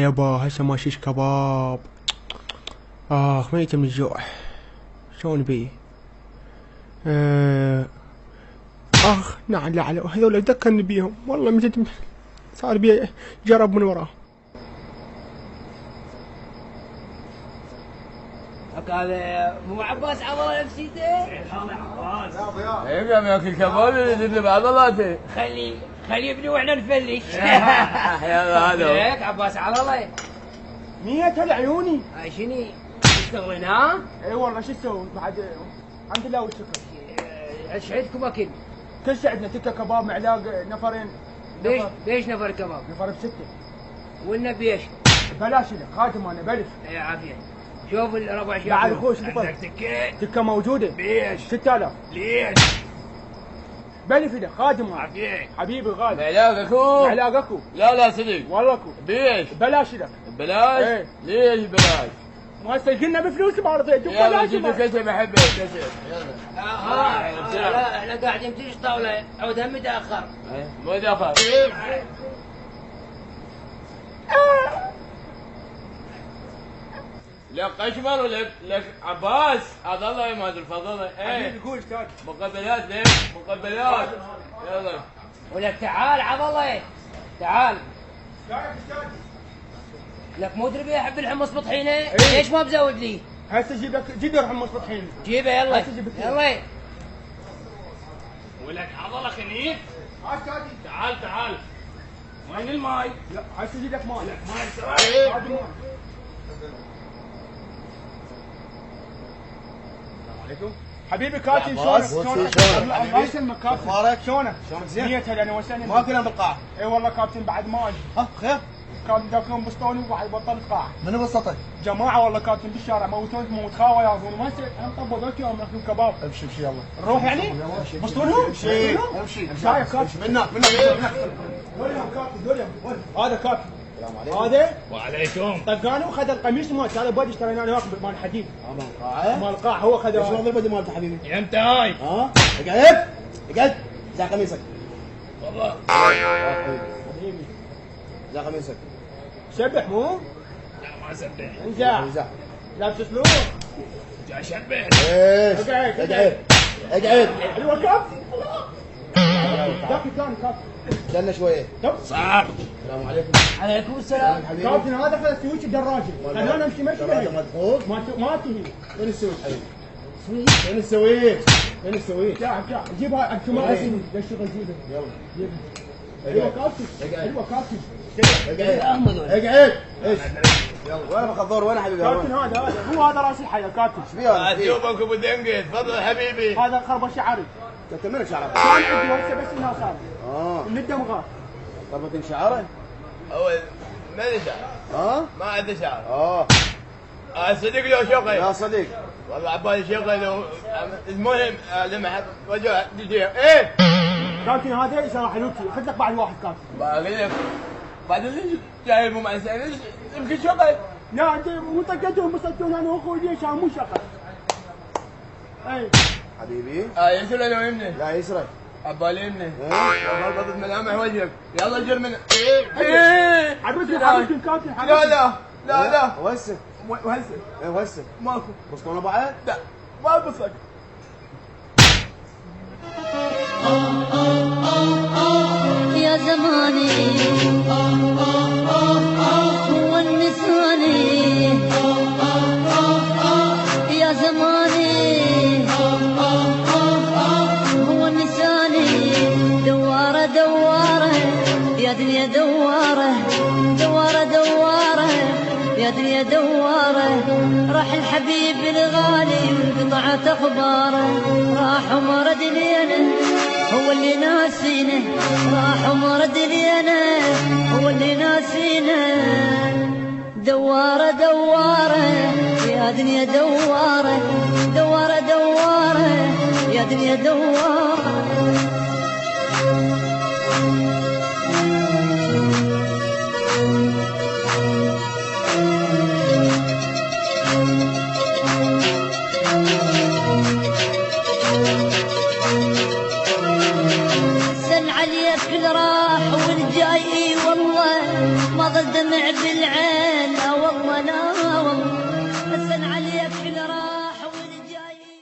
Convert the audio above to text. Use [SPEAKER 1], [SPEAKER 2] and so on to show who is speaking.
[SPEAKER 1] يابا هسه ما شيش كباب. ميت من الجوع. شلون بيه؟ نعم على هذول ذكرني بيهم والله من جد صار بي جرب من وراه.
[SPEAKER 2] هذا مو عباس عوض نسيته؟
[SPEAKER 3] عباس يا ياكل كباب يجيب لي بعضلاته.
[SPEAKER 2] خليه ابني واحنا نفلش.
[SPEAKER 3] هذا
[SPEAKER 2] هيك عباس على الله.
[SPEAKER 1] مية عيوني.
[SPEAKER 2] هاي شنو؟ تشتغلين ها؟
[SPEAKER 1] اي والله شو تسوي بعد الحمد لله والشكر.
[SPEAKER 2] ايش عندكم اكل؟
[SPEAKER 1] كل شيء عندنا تكه كباب معلاق نفرين.
[SPEAKER 2] بيش نفر كباب؟
[SPEAKER 1] نفر ب6.
[SPEAKER 2] والنبي ايش؟
[SPEAKER 1] بلاش لك خادم انا بلف.
[SPEAKER 2] اي عافيه. شوف الربع شوف
[SPEAKER 1] بعد خوش
[SPEAKER 3] عندك
[SPEAKER 1] تكه موجوده.
[SPEAKER 3] بيش
[SPEAKER 1] 6000.
[SPEAKER 3] ليش؟
[SPEAKER 1] بلف لك خادم
[SPEAKER 3] عافية
[SPEAKER 1] حبيبي غالي.
[SPEAKER 3] معلاق اكو؟
[SPEAKER 1] معلاق اكو.
[SPEAKER 3] لا صدق
[SPEAKER 1] والله اكو.
[SPEAKER 3] بيش؟
[SPEAKER 1] بلاش لك.
[SPEAKER 3] بلاش؟
[SPEAKER 1] ايه.
[SPEAKER 3] ليش بلاش؟
[SPEAKER 1] ما قلنا بفلوس ما رضيت.
[SPEAKER 3] يلا جيبوا كسب احبه كسب.
[SPEAKER 2] لا احنا قاعدين تجي طاوله عودها متاخر.
[SPEAKER 3] مو دخل. لك قشمر ولك عباس هذا الله ما ادري فضله. ايه
[SPEAKER 1] قول استاذ.
[SPEAKER 3] مقبلات ليش؟ مقبلات. يلا
[SPEAKER 2] ولك تعال عبد الله تعال. لك مو تدري احب الحمص بطحينه؟ ليش ما بزود لي؟
[SPEAKER 1] هسه جيب لك جدر حمص بطحينه.
[SPEAKER 2] جيبه يلا. يلا.
[SPEAKER 3] ولك عبد الله خليك.
[SPEAKER 1] استاذي
[SPEAKER 3] تعال وين الماي؟
[SPEAKER 1] لا هسه جيب لك ماي.
[SPEAKER 3] لك ماي سراي.
[SPEAKER 1] عليكم حبيبي كاتي شلونك؟ الله يسلمك كابتن.
[SPEAKER 4] اخبارك؟
[SPEAKER 1] شلونك
[SPEAKER 4] زين؟
[SPEAKER 1] نية هلا وسهلا.
[SPEAKER 4] ما كنا بالقاعة.
[SPEAKER 1] اي والله كابتن بعد ما اجي.
[SPEAKER 4] خير؟
[SPEAKER 1] كابتن داكم بسطوني وبعد بطلت قاعة.
[SPEAKER 4] منو بسطك؟
[SPEAKER 1] جماعة والله كابتن بالشارع موتوني موت خاوة ياخذون ما هم طبوا يوم ياكلون كباب.
[SPEAKER 4] امشي يلا.
[SPEAKER 1] نروح يعني؟ بسطونهم؟
[SPEAKER 4] امشي.
[SPEAKER 1] شايف كابتن؟
[SPEAKER 4] منك
[SPEAKER 1] دوريهم كابتن دوريهم. هذا كابتن. هذا
[SPEAKER 3] وعليكم.
[SPEAKER 1] طقاني وخذ القميص مالته. هذا بدي اشتريناه انا واخذ مال الحديد.
[SPEAKER 4] مال القاعة؟
[SPEAKER 1] مال القاع هو خذ.
[SPEAKER 4] شو هذا البدي مالته حبيبي؟
[SPEAKER 3] يمتى هاي؟
[SPEAKER 4] اقعد زع قميصك.
[SPEAKER 3] والله
[SPEAKER 1] حبيبي
[SPEAKER 4] زع قميصك.
[SPEAKER 1] شبح مو؟
[SPEAKER 3] لا ما سبح.
[SPEAKER 1] انزع.
[SPEAKER 4] زع.
[SPEAKER 1] لابس اسلوب.
[SPEAKER 3] جاي شبح.
[SPEAKER 4] ايش؟ اقعد.
[SPEAKER 1] ايوه كابتن. ذاك الثاني كابتن.
[SPEAKER 4] استنى شوية.
[SPEAKER 3] صار.
[SPEAKER 4] السلام عليكم.
[SPEAKER 2] عليكم السلام.
[SPEAKER 4] حبيبي.
[SPEAKER 1] كابتن هذا خذ السويتش الدراجة. خلونا نمشي مشي.
[SPEAKER 4] دراجة مدخول.
[SPEAKER 1] ما تهي.
[SPEAKER 4] وين السويتش حبيبي؟ وين السويتش؟
[SPEAKER 1] تعال جيبها انت ما اسمي ليش تبغى جيبها؟
[SPEAKER 4] يلا.
[SPEAKER 1] ايوه كابتن. ايوه كابتن.
[SPEAKER 4] اقعد. ايش؟ يلا وين الخضور وين حبيبي؟
[SPEAKER 1] كابتن هذا هو هذا راس الحياة كابتن.
[SPEAKER 4] ايش فيها؟
[SPEAKER 3] اشوفك ابو دنقي تفضل حبيبي.
[SPEAKER 1] هذا خربة شعري.
[SPEAKER 4] انت منك شعرك؟
[SPEAKER 1] كان عندي هسه بس انها صار. من الدمغات.
[SPEAKER 4] طب انت شعره؟
[SPEAKER 3] هو ما له شعر. ما عنده شعر. صدق له شغل.
[SPEAKER 4] يا صديق.
[SPEAKER 3] والله عبالي شغل المهم لما رجع ايه
[SPEAKER 1] كابتن هذا يسوي حلوتي. خذ لك بعد واحد كابتن.
[SPEAKER 3] بقول لك بعد اللي جاي مو مع سعيد يمكن شغل.
[SPEAKER 1] لا انت مو طقتهم بسطون انا واخوي ليش مو شغل. اي
[SPEAKER 4] حبيبي.
[SPEAKER 3] يسر لو يمني.
[SPEAKER 4] لا يسرك.
[SPEAKER 3] عبالي يمني. ضربت ملامح وجهك. يلا جر من
[SPEAKER 1] حبيبي كابتن
[SPEAKER 3] لا
[SPEAKER 4] وهسه. وهسه.
[SPEAKER 3] ماكو.
[SPEAKER 4] بسطونا بعد؟
[SPEAKER 3] لا ما بصك.
[SPEAKER 5] يا زماني ونساني يا زماني ونساني دوارة يا دنيا دوارة يا دنيا دوارة راح الحبيب الغالي انقطعت اخباره راح ومرد لينا هو اللي ناسينا راح ومرد لينا هو اللي ناسينا دوارة يا دنيا دوارة يا دنيا دوارة سن عليك في الراح والجاي والله ما ظل دمع بالعين